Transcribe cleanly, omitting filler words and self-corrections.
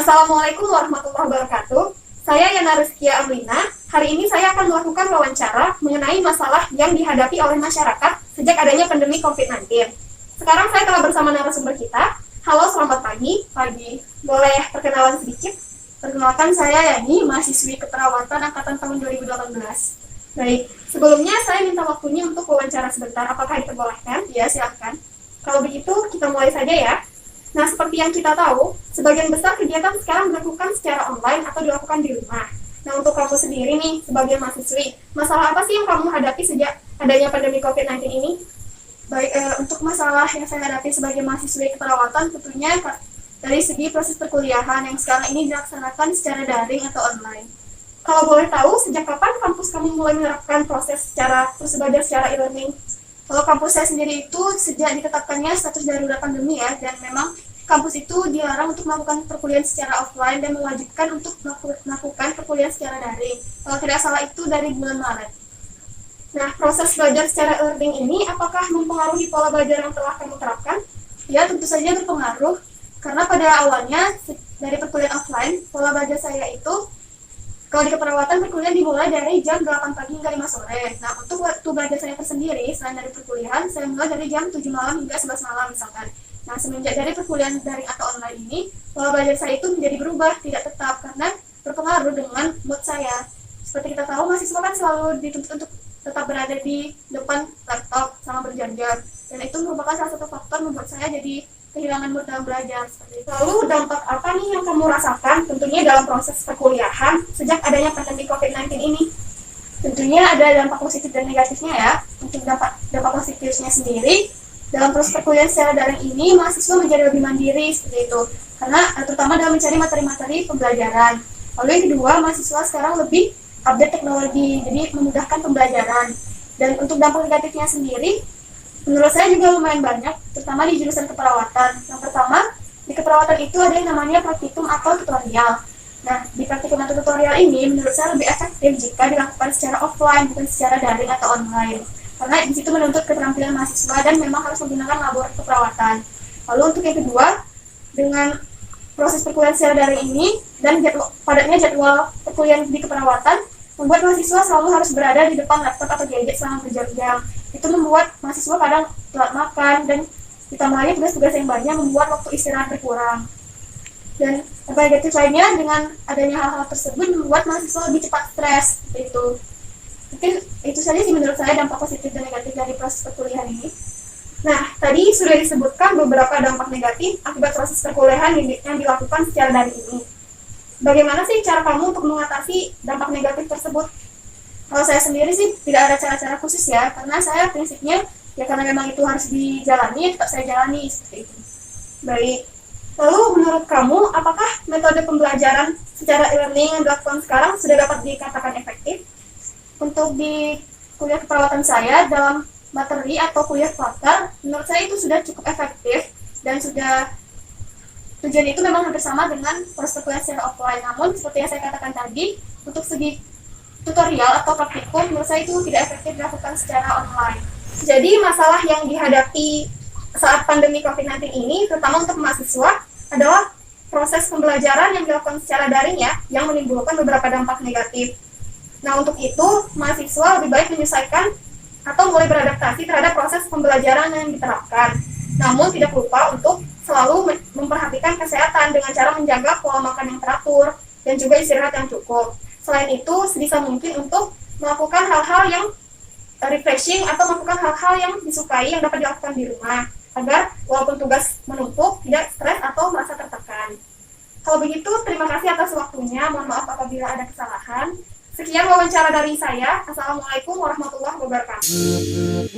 Assalamualaikum warahmatullahi wabarakatuh. Saya Yana Rizkia Amrina. Hari ini saya akan melakukan wawancara mengenai masalah yang dihadapi oleh masyarakat sejak adanya pandemi COVID-19. Sekarang saya telah bersama narasumber kita. Halo, selamat pagi. Pagi. Boleh perkenalan sedikit? Perkenalkan, saya Yani, mahasiswi keperawatan angkatan tahun 2018. Baik, sebelumnya saya minta waktunya untuk wawancara sebentar. Apakah diperbolehkan? Ya, silakan. Kalau begitu, kita mulai saja ya. Nah, seperti yang kita tahu, sebagian besar kegiatan sekarang dilakukan secara online atau dilakukan di rumah. Nah, untuk kamu sendiri nih, sebagai mahasiswi, masalah apa sih yang kamu hadapi sejak adanya pandemi COVID-19 ini? Baik, untuk masalah yang saya hadapi sebagai mahasiswi keperawatan, tentunya dari segi proses perkuliahan yang sekarang ini dilaksanakan secara daring atau online. Kalau boleh tahu, sejak kapan kampus kamu mulai menerapkan proses belajar secara e-learning? Kalau kampus saya sendiri itu sejak ditetapkannya status darurat pandemi ya, dan memang kampus itu dilarang untuk melakukan perkuliahan secara offline dan mewajibkan untuk melakukan perkuliahan secara daring. Kalau tidak salah itu dari bulan Maret. Nah, proses belajar secara e-learning ini apakah mempengaruhi pola belajar yang telah kamu terapkan? Ya, tentu saja berpengaruh, karena pada awalnya dari perkuliahan offline, pola belajar saya itu kalau di keperawatan perkuliahan dimulai dari jam 8 pagi hingga 5 sore. Nah, untuk waktu belajar saya tersendiri, selain dari perkuliahan, saya mulai dari jam 7 malam hingga 11 malam misalkan. Nah, semenjak dari perkuliahan daring atau online ini, pola belajar saya itu menjadi berubah, tidak tetap, karena berpengaruh dengan mood saya. Seperti kita tahu, mahasiswa kan selalu dituntut untuk tetap berada di depan laptop selama berjam-jam. Dan itu merupakan salah satu faktor membuat saya jadi kehilangan mood dalam belajar. Lalu dampak apa nih yang kamu rasakan tentunya dalam proses perkuliahan sejak adanya pandemi COVID-19 ini? Tentunya ada dampak positif dan negatifnya ya. Untuk dampak positifnya sendiri, dalam proses perkuliahan secara daring ini, mahasiswa menjadi lebih mandiri seperti itu. Karena terutama dalam mencari materi-materi pembelajaran. Lalu yang kedua, mahasiswa sekarang lebih update teknologi, jadi memudahkan pembelajaran. Dan untuk dampak negatifnya sendiri, menurut saya juga lumayan banyak, terutama di jurusan keperawatan. Yang pertama, di keperawatan itu ada yang namanya praktikum atau tutorial. Nah, di praktikum atau tutorial ini menurut saya lebih efektif jika dilakukan secara offline, bukan secara daring atau online. Karena di situ menuntut keterampilan mahasiswa dan memang harus menggunakan labor keperawatan. Lalu untuk yang kedua, dengan proses perkuliahan secara daring ini dan padatnya jadwal perkuliahan di keperawatan, membuat mahasiswa selalu harus berada di depan laptop atau gadget selama berjam-jam. Itu membuat mahasiswa kadang telat makan dan ditambah lagi tugas-tugas yang banyak membuat waktu istirahat berkurang. Dan negatif lainnya, dengan adanya hal-hal tersebut membuat mahasiswa lebih cepat stres seperti itu. Mungkin itu saja sih menurut saya dampak positif dan negatif dari proses perkuliahan ini. Nah, tadi sudah disebutkan beberapa dampak negatif akibat proses perkuliahan yang dilakukan secara daring ini. Bagaimana sih cara kamu untuk mengatasi dampak negatif tersebut? Kalau saya sendiri sih tidak ada cara-cara khusus ya, karena saya prinsipnya ya karena memang itu harus dijalani, tetap saya jalani seperti itu. Baik, lalu menurut kamu apakah metode pembelajaran secara e-learning yang dilakukan sekarang sudah dapat dikatakan efektif? Untuk di kuliah keperawatan saya dalam materi atau kuliah quarter, menurut saya itu sudah cukup efektif dan sudah tujuan itu memang hampir sama dengan proses perkuliahan secara offline. Namun seperti yang saya katakan tadi, untuk segi tutorial atau praktikum menurut saya itu tidak efektif dilakukan secara online. Jadi masalah yang dihadapi saat pandemi COVID-19 ini, terutama untuk mahasiswa, adalah proses pembelajaran yang dilakukan secara daring ya, yang menimbulkan beberapa dampak negatif. Nah, untuk itu mahasiswa lebih baik menyesuaikan atau mulai beradaptasi terhadap proses pembelajaran yang diterapkan. Namun tidak lupa untuk selalu memperhatikan kesehatan dengan cara menjaga pola makan yang teratur dan juga istirahat yang cukup. Selain itu, sebisa mungkin untuk melakukan hal-hal yang refreshing atau melakukan hal-hal yang disukai yang dapat dilakukan di rumah, agar walaupun tugas menumpuk, tidak stres atau merasa tertekan. Kalau begitu, terima kasih atas waktunya. Mohon maaf apabila ada kesalahan. Sekian wawancara dari saya. Assalamualaikum warahmatullahi wabarakatuh.